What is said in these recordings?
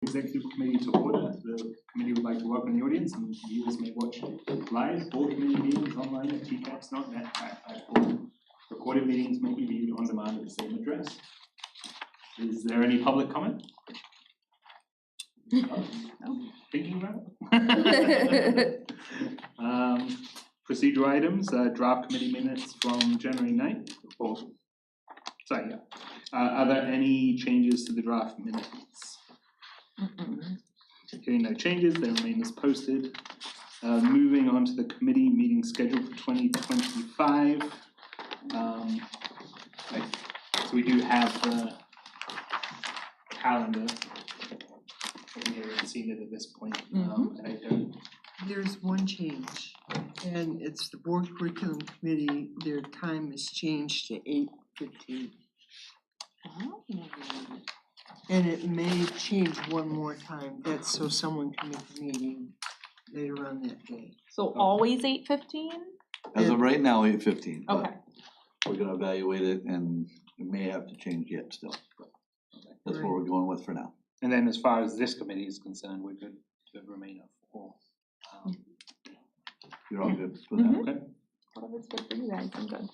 executive committee to order. The committee would like to welcome the audience, and viewers may watch live or committee meetings online at TCAPS.net platform. Recorded meetings may be viewed on demand at the same address. Is there any public comment? No. Thinking about it? Procedural items, draft committee minutes from January 9th. Are there any changes to the draft minutes? Hearing no changes, they remain as posted. Moving on to the committee meeting schedule for 2025. So we do have the calendar. I haven't seen it at this point. I don't. There's one change, and it's the board curriculum committee. Their time is changed to 8:15. Oh. And it may change one more time. That's so someone can make a meeting later on that day. So always 8:15? As of right now, 8:15. Okay. We're gonna evaluate it and it may have to change yet still. That's what we're going with for now. And then as far as this committee is concerned, we could remain at 4. You're all good with that? Okay. Whatever's good for you guys, I'm good.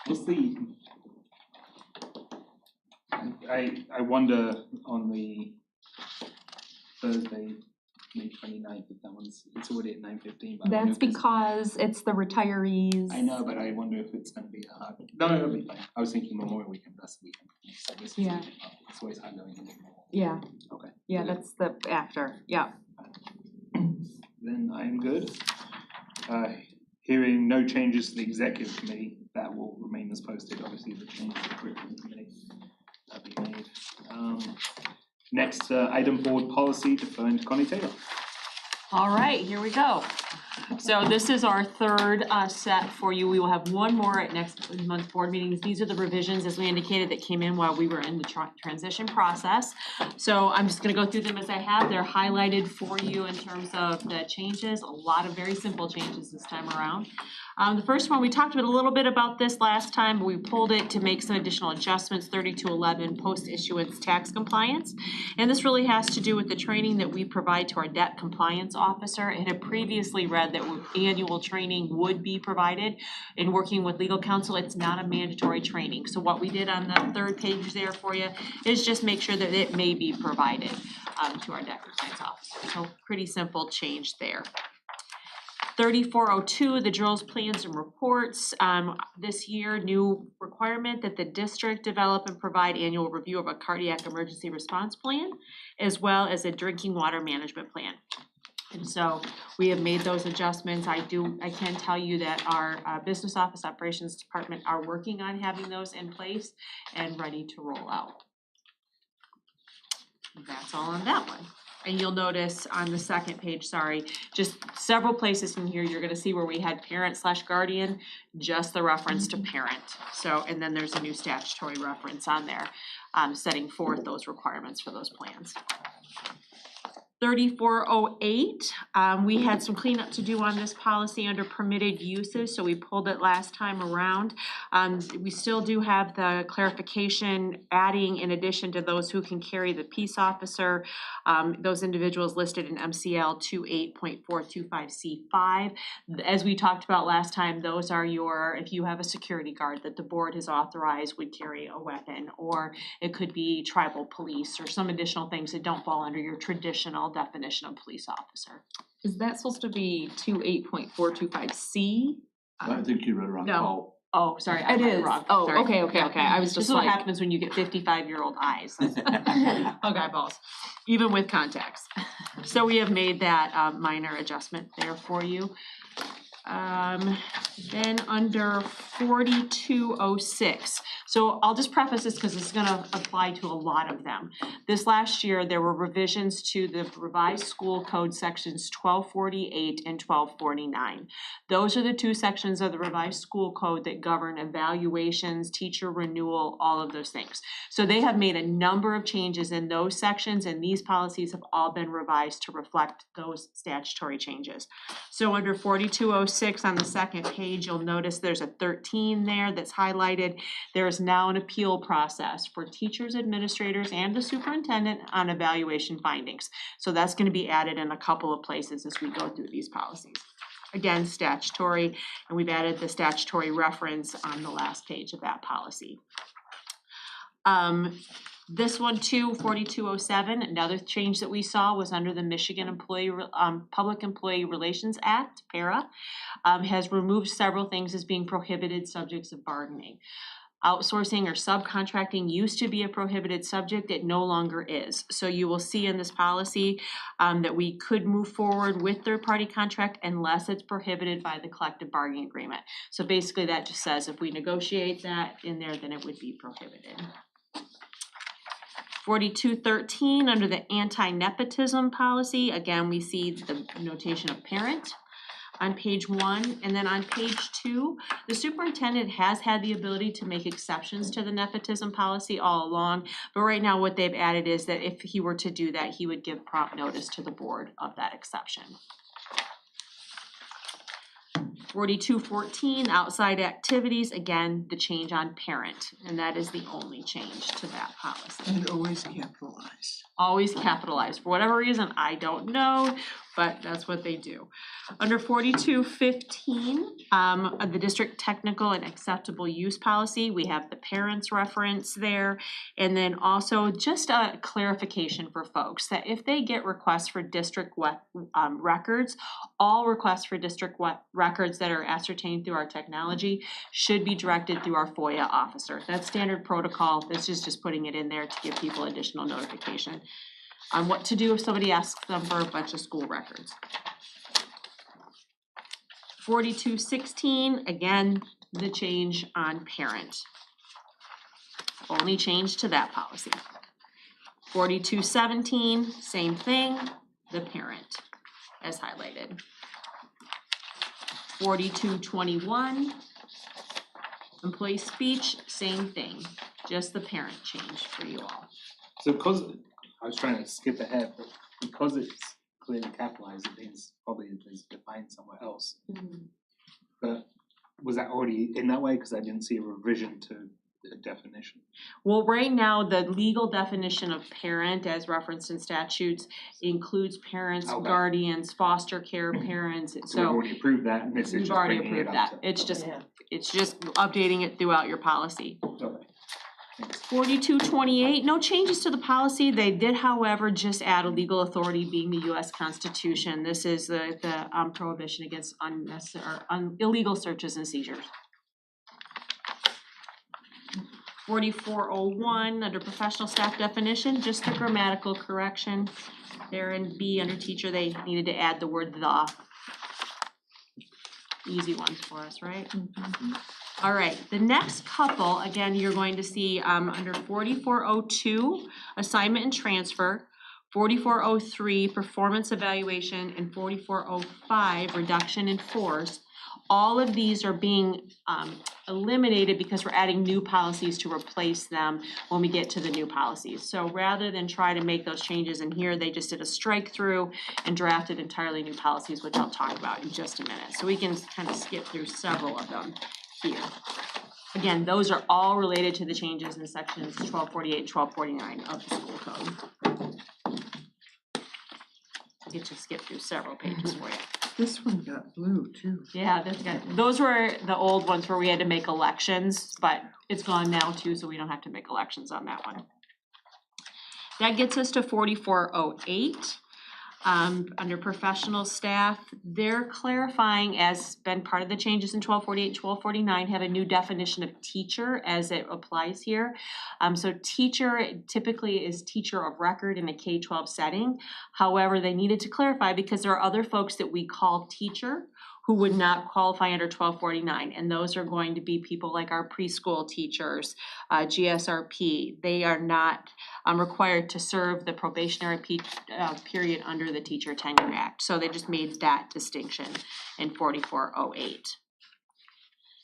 What's the? I wonder on the Thursday, May 29th, if that one's, it's already at 9:15. That's because it's the retirees. I know, but I wonder if it's gonna be hard. No, it'll be fine. I was thinking Memorial Weekend, that's the weekend. So this is, Yeah. It's always hard knowing. Yeah. Okay. Yeah, that's the after, yeah. Then I'm good. Hearing no changes to the executive committee, that will remain as posted. Obviously, the change to the curriculum committee that'll be made. Next, item board policy, deferring to Connie Taylor. All right, here we go. So this is our third set for you. We will have one more at next month's board meetings. These are the revisions, as we indicated, that came in while we were in the transition process. So I'm just gonna go through them as I have. They're highlighted for you in terms of the changes. A lot of very simple changes this time around. The first one, we talked a little bit about this last time, but we pulled it to make some additional adjustments, 3211 post-issuance tax compliance. And this really has to do with the training that we provide to our debt compliance officer. It had previously read that annual training would be provided. In working with legal counsel, it's not a mandatory training. So what we did on the third page there for you is just make sure that it may be provided to our debt compliance officer. So pretty simple change there. 3402, the drills, plans, and reports. This year, new requirement that the district develop and provide annual review of a cardiac emergency response plan, as well as a drinking water management plan. And so we have made those adjustments. I can tell you that our business office operations department are working on having those in place and ready to roll out. That's all on that one. And you'll notice on the second page, just several places in here, you're gonna see where we had parent/guardian, just the reference to parent. So, and then there's a new statutory reference on there, setting forth those requirements for those plans. 3408, we had some cleanup to do on this policy under permitted uses, so we pulled it last time around. We still do have the clarification adding, in addition to those who can carry the peace officer, those individuals listed in MCL 28.425C5. As we talked about last time, those are if you have a security guard that the board has authorized would carry a weapon, or it could be tribal police or some additional things that don't fall under your traditional definition of police officer. Is that supposed to be 28.425C? I think you read it wrong. No. Oh, sorry, I It read it is. wrong. Oh, Sorry. okay. I was This just is what like, happens when you get 55-year-old eyes. Okay, balls, even with contacts. So we have made that minor adjustment there for you. Then under 4206, so I'll just preface this because it's gonna apply to a lot of them. This last year, there were revisions to the revised school code sections 1248 and 1249. Those are the two sections of the revised school code that govern evaluations, teacher renewal, all of those things. So they have made a number of changes in those sections, and these policies have all been revised to reflect those statutory changes. So under 4206, 6 on the second page, you'll notice there's a 13 there that's highlighted. There is now an appeal process for teachers, administrators, and the superintendent on evaluation findings. So that's gonna be added in a couple of places as we go through these policies. Again, statutory, and we've added the statutory reference on the last page of that policy. This one too, 4207, another change that we saw was under the Michigan Public Employee Relations Act, PARA, has removed several things as being prohibited subjects of bargaining. Outsourcing or subcontracting used to be a prohibited subject, it no longer is. So you will see in this policy that we could move forward with third-party contract unless it's prohibited by the collective bargaining agreement. So basically that just says if we negotiate that in there, then it would be prohibited. 4213, under the anti-nepotism policy, again, we see the notation of parent on page 1, and then on page 2, the superintendent has had the ability to make exceptions to the nepotism policy all along, but right now what they've added is that if he were to do that, he would give prompt notice to the board of that exception. 4214, outside activities, again, the change on parent, and that is the only change to that policy. And always capitalized. Always capitalized. For whatever reason, I don't know, but that's what they do. Under 4215, the district technical and acceptable use policy, we have the parents reference there. And then also just a clarification for folks that if they get requests for district records, all requests for district records that are ascertained through our technology should be directed through our FOIA officer. That's standard protocol. This is just putting it in there to give people additional notification on what to do if somebody asks them for a bunch of school records. 4216, again, the change on parent. Only change to that policy. 4217, same thing, the parent as highlighted. 4221, employee speech, same thing, just the parent change for you all. So because, I was trying to skip ahead, but because it's clearly capitalized, it means probably it's defined somewhere else. But was that already in that way? Because I didn't see a revision to the definition. Well, right now, the legal definition of parent as referenced in statutes includes parents, Okay. guardians, foster care parents, So we've so already approved that, and this is we've just already bringing it approved up that. to. It's just updating it throughout your policy. Okay. Thanks. 4228, no changes to the policy. They did, however, just add a legal authority being the US Constitution. This is the prohibition against unnecessary or illegal searches and seizures. 4401, under professional staff definition, just a grammatical correction. There in B under teacher, they needed to add the word the. Easy one for us, right? All right, the next couple, again, you're going to see under 4402, assignment and transfer, 4403, performance evaluation, and 4405, reduction in force. All of these are being eliminated because we're adding new policies to replace them when we get to the new policies. So rather than try to make those changes in here, they just did a strike through and drafted entirely new policies, which I'll talk about in just a minute. So we can kind of skip through several of them here. Again, those are all related to the changes in sections 1248, 1249 of the school code. I'll get to skip through several pages for you. This one got blue too. Yeah, those were the old ones where we had to make elections, but it's gone now too, so we don't have to make elections on that one. That gets us to 4408. Under professional staff, they're clarifying, as been part of the changes in 1248, 1249, have a new definition of teacher as it applies here. So teacher typically is teacher of record in a K-12 setting. However, they needed to clarify because there are other folks that we call teacher who would not qualify under 1249, and those are going to be people like our preschool teachers, GSRP. They are not required to serve the probationary period under the Teacher Tenure Act. So they just made that distinction in 4408.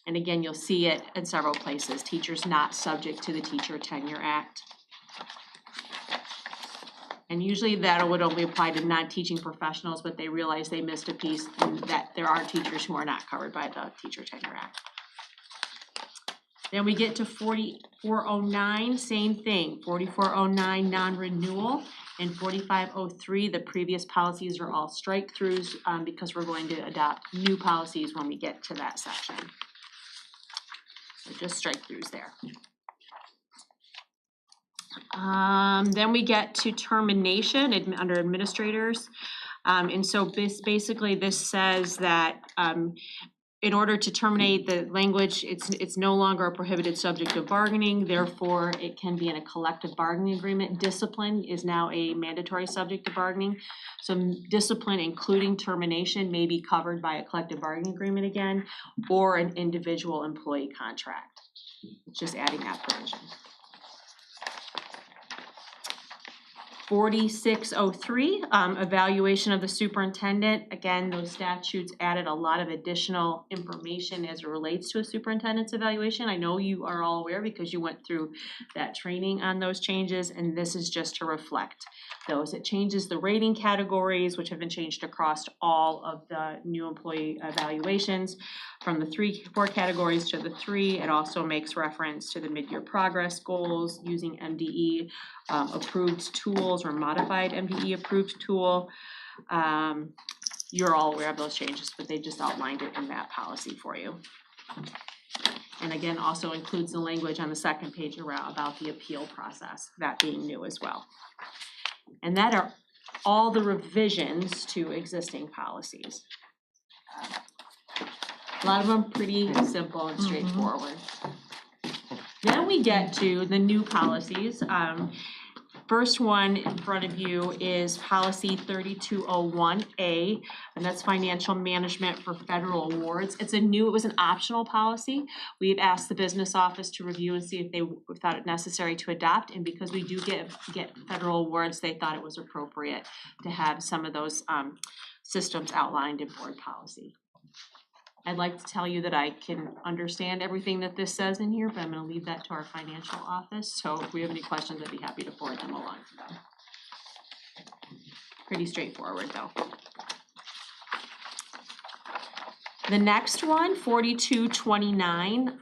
And again, you'll see it in several places, teachers not subject to the Teacher Tenure Act. And usually that would only apply to non-teaching professionals, but they realize they missed a piece and that there are teachers who are not covered by the Teacher Tenure Act. Then we get to 4409, same thing, 4409 non-renewal, and 4503, the previous policies are all strike-throughs because we're going to adopt new policies when we get to that section. So just strike-throughs there. Then we get to termination under administrators. And so basically this says that in order to terminate the language, it's no longer a prohibited subject of bargaining, therefore it can be in a collective bargaining agreement. Discipline is now a mandatory subject of bargaining. So discipline, including termination, may be covered by a collective bargaining agreement again, or an individual employee contract. It's just adding that provision. 4603, evaluation of the superintendent. Again, those statutes added a lot of additional information as it relates to a superintendent's evaluation. I know you are all aware because you went through that training on those changes, and this is just to reflect those. It changes the rating categories, which have been changed across all of the new employee evaluations from the 4 categories to the 3. It also makes reference to the mid-year progress goals using MDE approved tools or modified MDE approved tool. You're all aware of those changes, but they just outlined it in that policy for you. And again, also includes the language on the second page about the appeal process, that being new as well. And that are all the revisions to existing policies. A lot of them pretty simple and straightforward. Then we get to the new policies. First one in front of you is policy 3201A, and that's financial management for federal awards. It was an optional policy. We had asked the business office to review and see if they thought it necessary to adopt, and because we do get federal awards, they thought it was appropriate to have some of those systems outlined in board policy. I'd like to tell you that I can understand everything that this says in here, but I'm going to leave that to our financial office. So if we have any questions, I'd be happy to forward them along to them. Pretty straightforward though. The next one, 4229,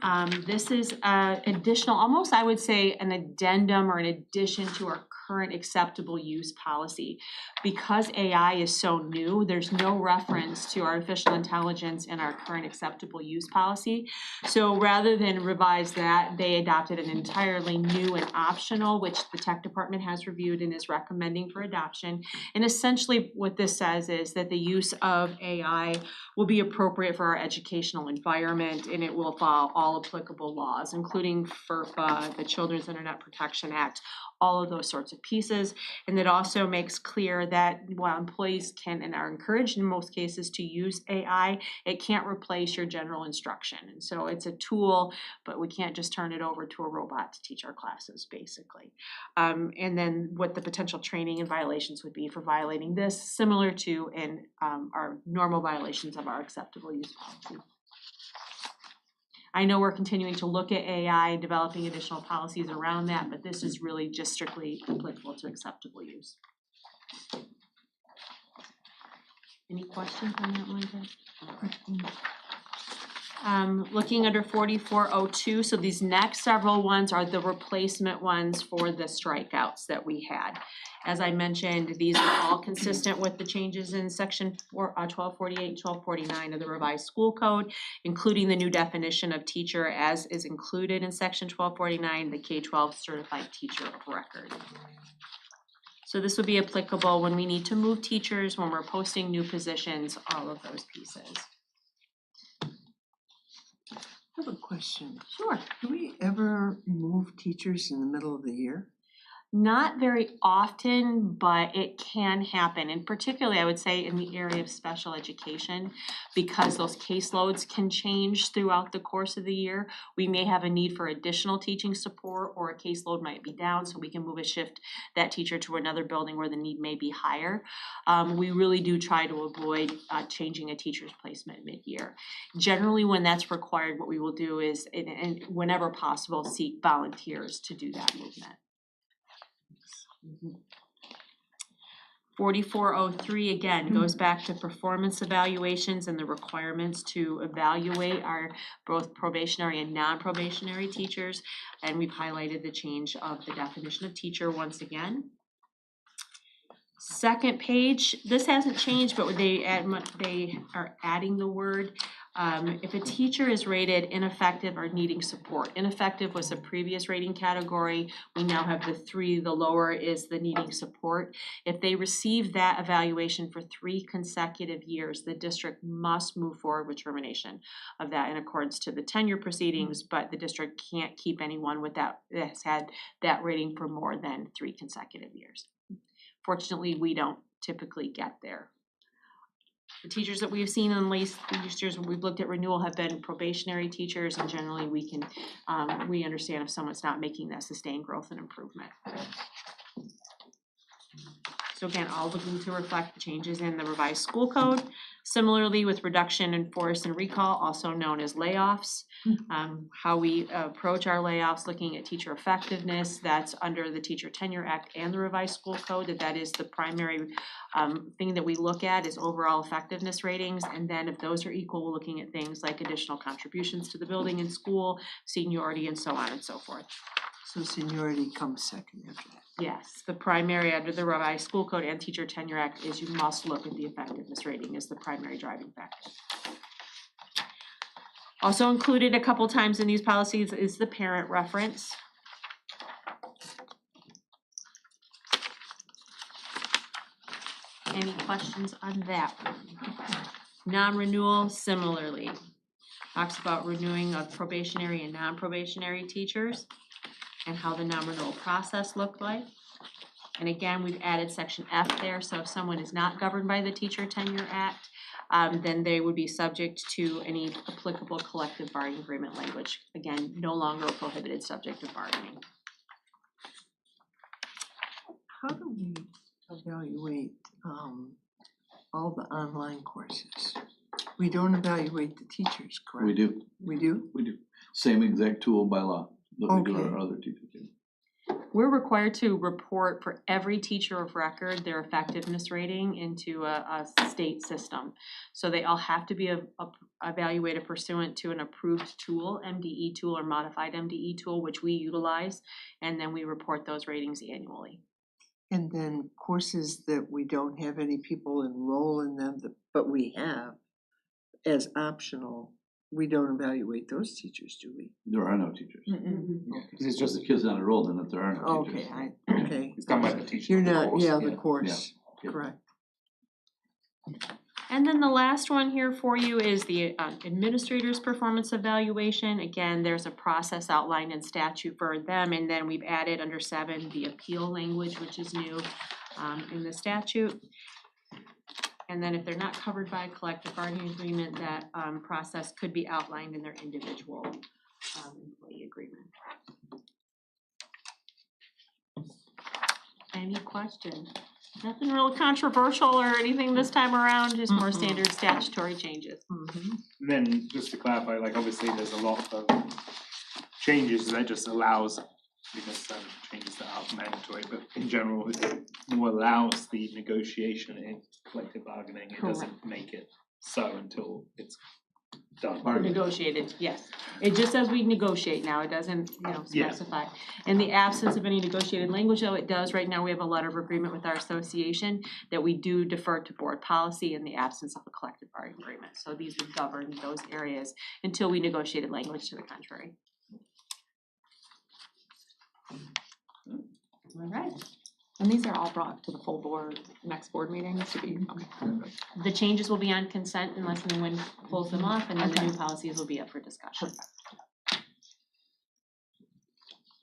this is additional, almost I would say an addendum or an addition to our current acceptable use policy. Because AI is so new, there's no reference to artificial intelligence in our current acceptable use policy. So rather than revise that, they adopted an entirely new and optional, which the tech department has reviewed and is recommending for adoption. And essentially what this says is that the use of AI will be appropriate for our educational environment, and it will follow all applicable laws, including FERPA, the Children's Internet Protection Act, all of those sorts of pieces. And it also makes clear that while employees can and are encouraged in most cases to use AI, it can't replace your general instruction. And so it's a tool, but we can't just turn it over to a robot to teach our classes, basically. And then what the potential training and violations would be for violating this, similar to in our normal violations of our acceptable use policy. I know we're continuing to look at AI and developing additional policies around that, but this is really just strictly applicable to acceptable use. Any questions on that one, Jen? Looking under 4402, so these next several ones are the replacement ones for the strikeouts that we had. As I mentioned, these are all consistent with the changes in section 1248 and 1249 of the revised school code, including the new definition of teacher as is included in section 1249, the K-12 certified teacher of record. So this would be applicable when we need to move teachers, when we're posting new positions, all of those pieces. I have a question. Sure. Do we ever move teachers in the middle of the year? Not very often, but it can happen. And particularly, I would say in the area of special education, because those caseloads can change throughout the course of the year. We may have a need for additional teaching support, or a caseload might be down, so we can shift that teacher to another building where the need may be higher. We really do try to avoid changing a teacher's placement mid-year. Generally, when that's required, what we will do is, and whenever possible, seek volunteers to do that movement. 4403, again, goes back to performance evaluations and the requirements to evaluate our both probationary and non-probationary teachers. And we've highlighted the change of the definition of teacher once again. Second page, this hasn't changed, but they are adding the word, if a teacher is rated ineffective or needing support. Ineffective was a previous rating category. We now have the 3, the lower is the needing support. If they receive that evaluation for 3 consecutive years, the district must move forward with termination of that in accordance to the tenure proceedings, but the district can't keep anyone with that has had that rating for more than 3 consecutive years. Fortunately, we don't typically get there. The teachers that we've seen in these years when we've looked at renewal have been probationary teachers, and generally we can, we understand if someone's not making that sustained growth and improvement. So again, all looking to reflect the changes in the revised school code. Similarly, with reduction in force and recall, also known as layoffs, how we approach our layoffs, looking at teacher effectiveness, that's under the Teacher Tenure Act and the revised school code, that is the primary thing that we look at is overall effectiveness ratings. And then if those are equal, we're looking at things like additional contributions to the building and school, seniority, and so on and so forth. So seniority comes second after that. Yes, the primary under the revised school code and Teacher Tenure Act is you must look at the effectiveness rating as the primary driving factor. Also included a couple times in these policies is the parent reference. Any questions on that one? Non-renewal, similarly, talks about renewing of probationary and non-probationary teachers and how the non-renewal process looked like. And again, we've added section F there, so if someone is not governed by the Teacher Tenure Act, then they would be subject to any applicable collective bargaining agreement language. Again, no longer a prohibited subject of bargaining. How do we evaluate all the online courses? We don't evaluate the teachers, correct? We do. We do? We do. Same exact tool by law that we do Okay. our other teachers do. We're required to report for every teacher of record their effectiveness rating into a state system. So they all have to be evaluated pursuant to an approved tool, MDE tool or modified MDE tool, which we utilize, and then we report those ratings annually. And then courses that we don't have any people enroll in them, but we have as optional, we don't evaluate those teachers, do we? There are no teachers. Because it's Just just, the kids not enrolled in it, there are no teachers. Okay. it's done by the teacher. You're of the not, course. yeah, yeah, the course, yeah. correct. And then the last one here for you is the administrator's performance evaluation. Again, there's a process outlined in statute for them, and then we've added under 7 the appeal language, which is new in the statute. And then if they're not covered by a collective bargaining agreement, that process could be outlined in their individual employee agreement. Any questions? Nothing real controversial or anything this time around, just more standard statutory changes. And then just to clarify, like obviously there's a lot of changes that just allows, because changes that are mandatory, but in general it more allows the negotiation in collective bargaining. It doesn't make it so until it's done. Negotiated, yes. It just says we negotiate now, it doesn't, specify. In the absence of any negotiated language, though, it does, right now we have a letter of agreement with our association that we do defer to board policy in the absence of a collective bargaining agreement. So these would govern those areas until we negotiated language to the contrary. All right. And these are all brought to the full board, next board meeting to be, okay. The changes will be on consent unless anyone pulls them off, and then the Okay. new policies will be up for discussion.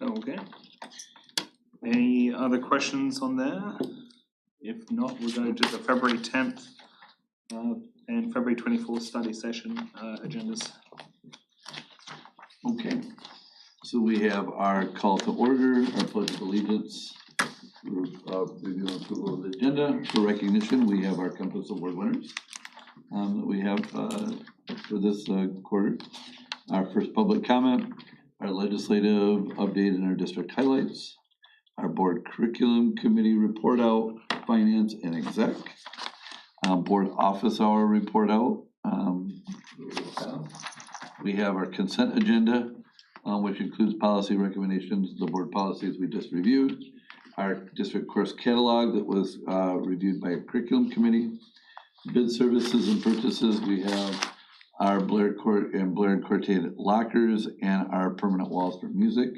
Okay. Any other questions on there? If not, we'll go to the February 10th and February 24th study session agendas. Okay, so we have our call to order, our pledge of allegiance, review and approval of the agenda. For recognition, we have our Compass Award winners that we have for this quarter. Our first public comment, our legislative update and our district highlights, our board curriculum committee report out, finance and exec. Board office hour report out. We have our consent agenda, which includes policy recommendations, the board policies we just reviewed. Our district course catalog that was reviewed by a curriculum committee. Bid services and purchases, we have our Blair Court and Blair and Cortate lockers and our permanent walls for music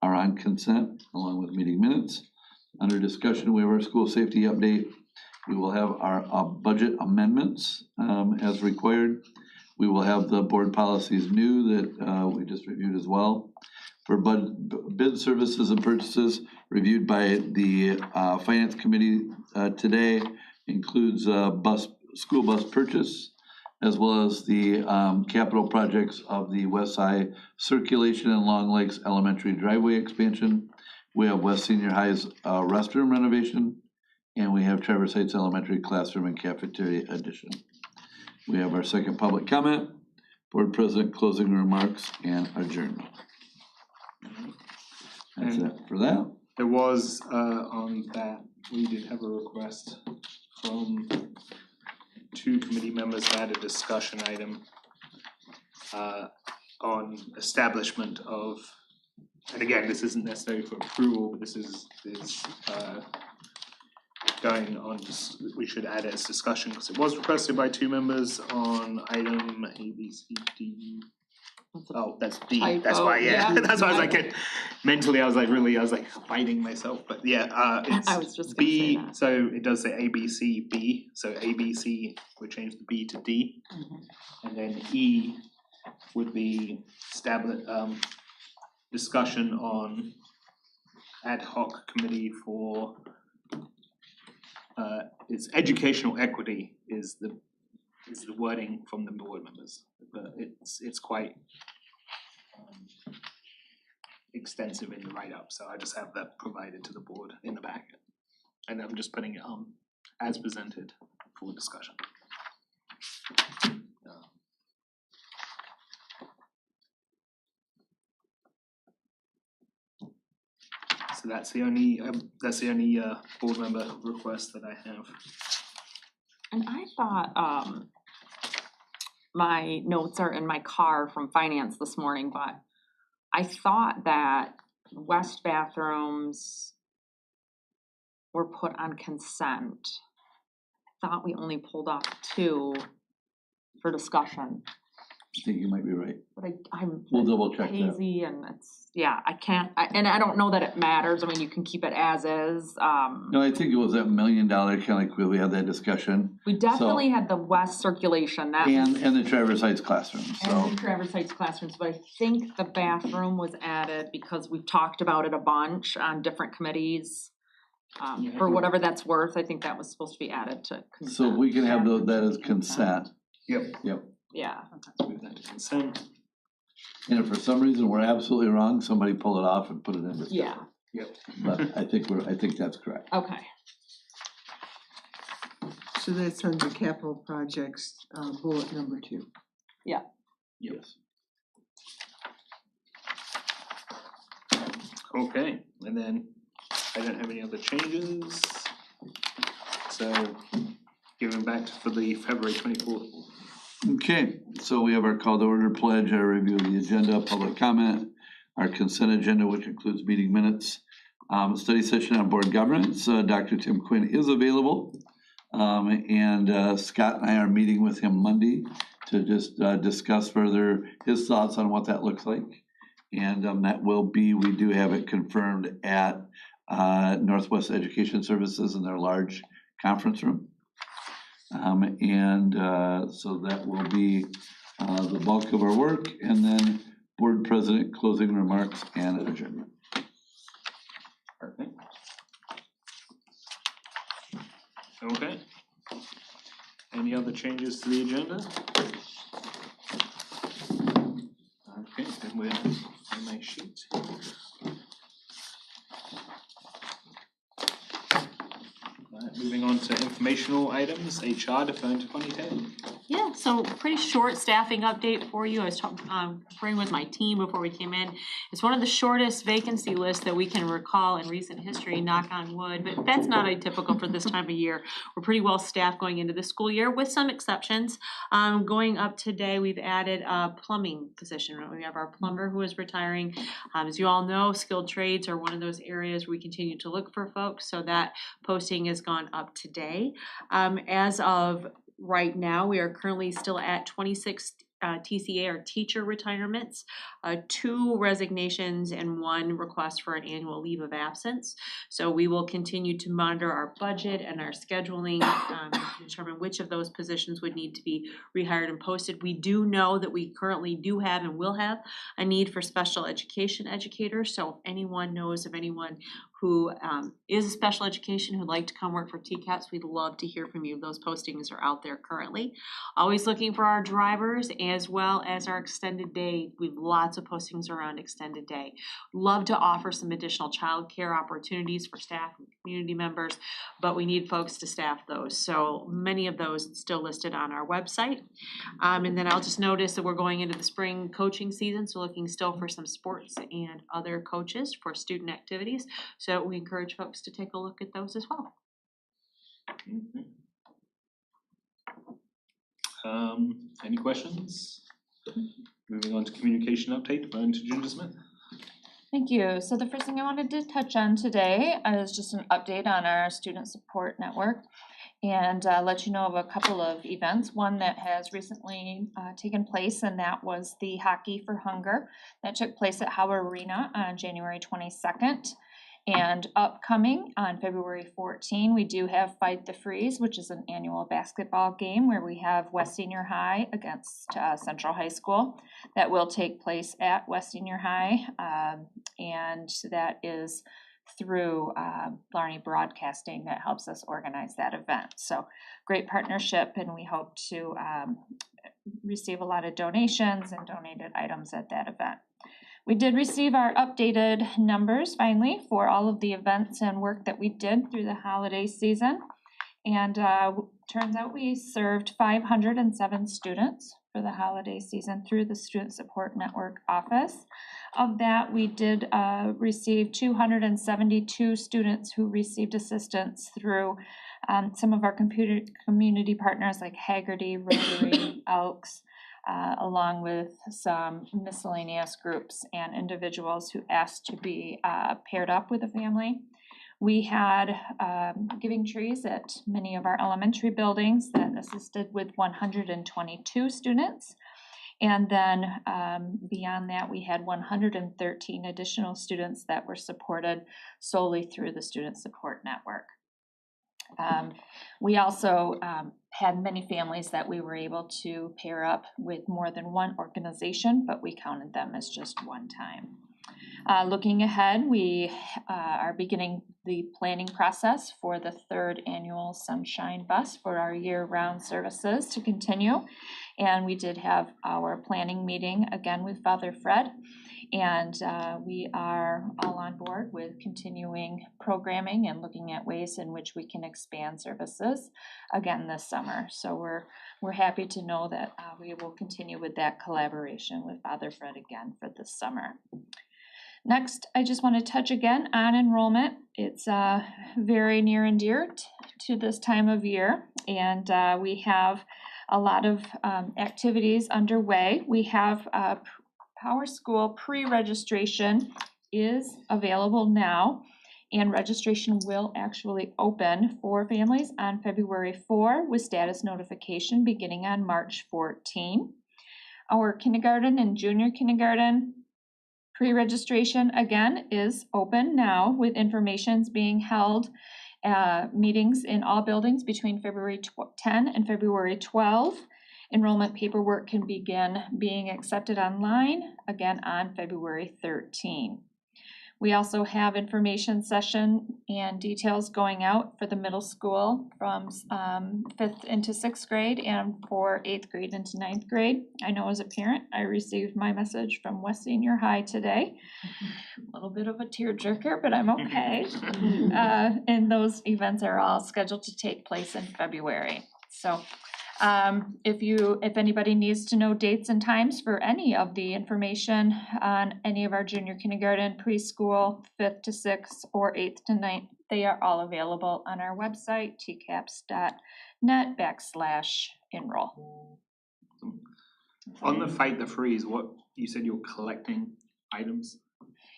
are on consent along with meeting minutes. Under discussion, we have our school safety update. We will have our budget amendments as required. We will have the board policies new that we just reviewed as well. For bid services and purchases reviewed by the finance committee today includes school bus purchase, as well as the capital projects of the West Side Circulation and Long Lakes Elementary Driveway expansion. We have West Senior High's restroom renovation, and we have Traverse Heights Elementary classroom and cafeteria addition. We have our second public comment, board president closing remarks, and adjournment. That's it for that. There was, on that, we did have a request from two committee members that had a discussion item on establishment of, and again, this isn't necessarily for approval, but this is going on, we should add it as discussion, because it was requested by two members on item A, B, C, D. Oh, that's D, that's why, yeah, Typo, yeah. that's why I was like, mentally, I was like fighting myself, but yeah, it's I was just gonna say B, that. so it does say A, B, C, B, so A, B, C, we change the B to D. And then E would be discussion on ad hoc committee for it's educational equity is the wording from the board members, but it's quite extensive in the write-up, so I just have that provided to the board in the packet. And I'm just putting it as presented for discussion. So that's the only board member request that I have. And I thought, my notes are in my car from finance this morning, but I thought that west bathrooms were put on consent. I thought we only pulled off 2 for discussion, I think you might be right. but I'm We'll double check that. hazy and it's, yeah, and I don't know that it matters, I mean, you can keep it as is, No, I think it was that $1 million, kind of like we had that discussion. we definitely had the west circulation, that was. And the Traverse Heights classroom, so. And the Traverse Heights classrooms, but I think the bathroom was added because we've talked about it a bunch on different committees. For whatever that's worth, I think that was supposed to be added to consent. So we can have that as consent. Yep. Yeah, Move that to consent. And if for some reason we're absolutely wrong, somebody pull it off and put it in discussion. yeah, Yep. But I think that's correct. okay. So that's under capital projects, bullet number 2. Yes. Okay, and then I don't have any other changes. So giving back for the February 24th. Okay, so we have our call to order pledge, our review of the agenda, public comment, our consent agenda, which includes meeting minutes, study session on board governance. Dr. Tim Quinn is available. And Scott and I are meeting with him Monday to just discuss further his thoughts on what that looks like. And that will be, we do have it confirmed at Northwest Education Services in their large conference room. So that will be the bulk of our work, and then board president closing remarks and adjournment. Perfect. Okay. Any other changes to the agenda? Okay, then we're on my sheet. Moving on to informational items, HR deferring to Connie Taylor. Yes, so pretty short staffing update for you. I was praying with my team before we came in. It's one of the shortest vacancy lists that we can recall in recent history, knock on wood, but that's not atypical for this time of year. We're pretty well staffed going into the school year with some exceptions. Going up today, we've added a plumbing position. We have our plumber who is retiring. As you all know, skilled trades are one of those areas we continue to look for folks, so that posting has gone up today. As of right now, we are currently still at 26 TCA or teacher retirements, 2 resignations and 1 request for an annual leave of absence. So we will continue to monitor our budget and our scheduling to determine which of those positions would need to be rehired and posted. We do know that we currently do have and will have a need for special education educators. So if anyone knows of anyone who is a special education who'd like to come work for TCAPS, we'd love to hear from you. Those postings are out there currently. Always looking for our drivers as well as our extended day. We have lots of postings around extended day. Love to offer some additional childcare opportunities for staff and community members, but we need folks to staff those. So many of those still listed on our website. And then I'll just notice that we're going into the spring coaching season, so looking still for some sports and other coaches for student activities. So we encourage folks to take a look at those as well. Any questions? Moving on to communication update, going to Ginger Smith. Thank you. So the first thing I wanted to touch on today is just an update on our student support network and let you know of a couple of events. One that has recently taken place, and that was the Hockey for Hunger that took place at Howard Arena on January 22nd. And upcoming on February 14, we do have Fight the Freeze, which is an annual basketball game where we have West Senior High against Central High School. That will take place at West Senior High, and that is through Blarney Broadcasting that helps us organize that event. So great partnership, and we hope to receive a lot of donations and donated items at that event. We did receive our updated numbers finally for all of the events and work that we did through the holiday season. And turns out we served 507 students for the holiday season through the Student Support Network office. Of that, we did receive 272 students who received assistance through some of our community partners like Haggerty, Rotary, Elks, along with some miscellaneous groups and individuals who asked to be paired up with a family. We had giving trees at many of our elementary buildings that assisted with 122 students. And then beyond that, we had 113 additional students that were supported solely through the Student Support Network. We also had many families that we were able to pair up with more than one organization, but we counted them as just one time. Looking ahead, we are beginning the planning process for the 3rd annual Sunshine Bus for our year-round services to continue. And we did have our planning meeting again with Father Fred. And we are all on board with continuing programming and looking at ways in which we can expand services again this summer. So we're happy to know that we will continue with that collaboration with Father Fred again for this summer. Next, I just want to touch again on enrollment. It's very near and dear to this time of year, and we have a lot of activities underway. We have Power School pre-registration is available now, and registration will actually open for families on February 4 with status notification beginning on March 14. Our kindergarten and junior kindergarten pre-registration again is open now with informations being held, meetings in all buildings between February 10 and February 12. Enrollment paperwork can begin being accepted online again on February 13. We also have information session and details going out for the middle school from 5th into 6th grade and for 8th grade into 9th grade. I know as a parent, I received my message from West Senior High today. A little bit of a tearjerker, but I'm okay. And those events are all scheduled to take place in February. So If anybody needs to know dates and times for any of the information on any of our junior kindergarten, preschool, 5th to 6th, or 8th to 9th, they are all available on our website, tcaps.net/enroll. On the Fight the Freeze, what, you said you're collecting items?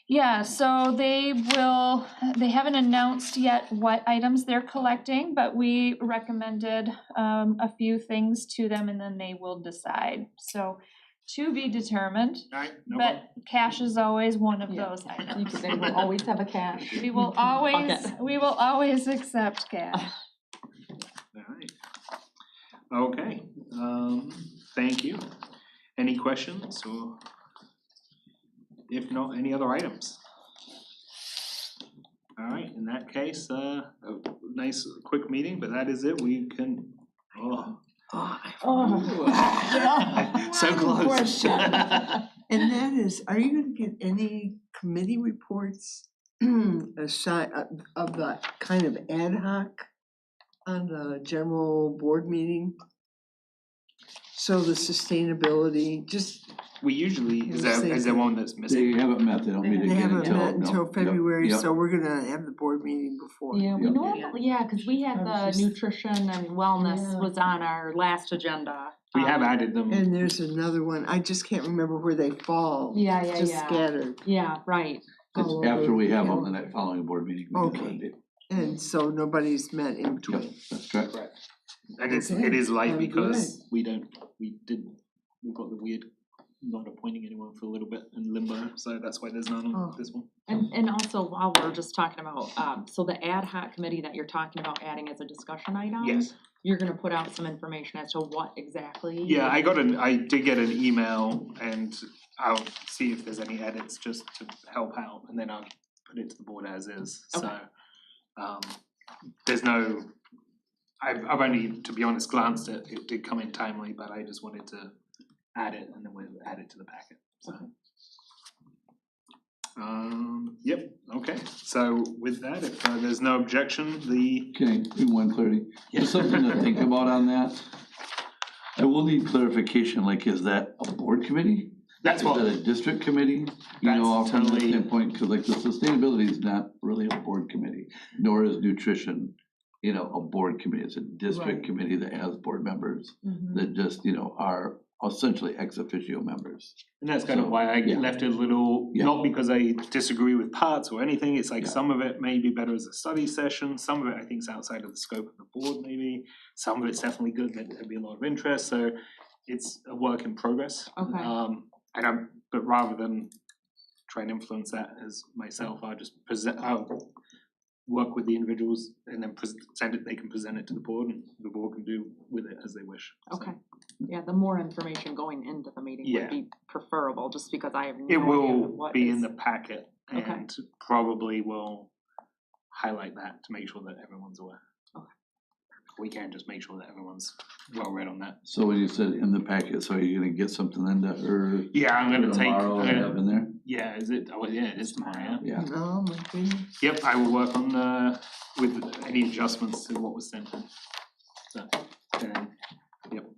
Yeah, so they haven't announced yet what items they're collecting, but we recommended a few things to them and then they will decide. So to be determined, Alright, no but problem. cash is always one of Yeah. those You items. could, they will always have a cash. We will Bucket. always accept cash. Alright. Okay, thank you. Any questions or if not, any other items? Alright, in that case, a nice quick meeting, but that is it, we can, so close. Question. And that is, are you gonna get any committee reports aside of the kind of ad hoc on the general board meeting? So the sustainability, just, We usually, is We'll there see. one that's They missing? haven't met, they don't meet they again haven't until, met no, until yep, February, yep. so we're gonna have the board meeting before. Yeah, we Yep. normally, yeah, cause we had I was the just- nutrition and wellness Yeah. was on our last agenda. We have Um, added them. And there's another one, I just can't remember where they fall. Yeah, yeah, Just yeah. scattered. Yeah, right. It's all after over we the have them, the calendar. next following board meeting. we do Okay. that date. And so nobody's met in Yep, between. that's correct. And it Okay, is light sounds because we've got the weird not appointing anyone for a little bit in limbo, so that's why there's none on Oh. this one. And also while we're just talking about, so the ad hoc committee that you're talking about adding as a discussion item? Yes. You're gonna put out some information as to what exactly? Yeah, I did get an email and I'll see if there's any edits just to help out and then I'll put it to the board as is, so. There's no, I've only, to be honest, glanced at it, did come in timely, but I just wanted to add it and then we'll add it to the packet, so. Yep, okay, so with that, if there's no objection, Okay, one clarity, just something to think about on that. I will need clarification, like, is that a board committee? that's what, Is that a district committee? You know, That's from that totally- standpoint, cause like the sustainability is not really a board committee, nor is nutrition, you know, a board committee, it's a district Right. committee that has board members Mhm. that just, you know, are essentially ex officio members. and that's kind of So, why I yeah. left it a little, Yeah. not because I disagree with parts or anything, it's like Yeah. some of it may be better as a study session, some of it I think is outside of the scope of the board maybe, some of it's definitely good, there'd be a lot of interest, so it's a work in progress. Okay. But rather than try and influence that as myself, I'll work with the individuals and then they can present it to the board and the board can do with it as they wish. So Okay, yeah, the more information going into the meeting Yeah. would be preferable, just because I have no It idea will what be in is- the packet Okay. and probably will highlight that to make sure that everyone's aware. Okay. We can just make sure that everyone's well read on that. So when you said in the packet, so are you gonna get something then to her Yeah, I'm gonna take, tomorrow and have in there? yeah, is it, oh, yeah, it is tomorrow, yeah. Yeah, Oh, my goodness. Yep, I will work on with any adjustments to what was sent in. So, yep.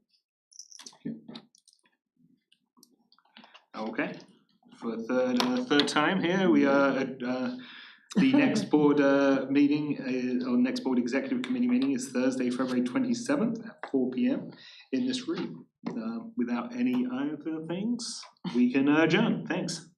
Okay, for a third time here, we are at the next board meeting, or next board executive committee meeting is Thursday, February 27th at 4 p.m. in this room. Without any other things, we can adjourn, thanks.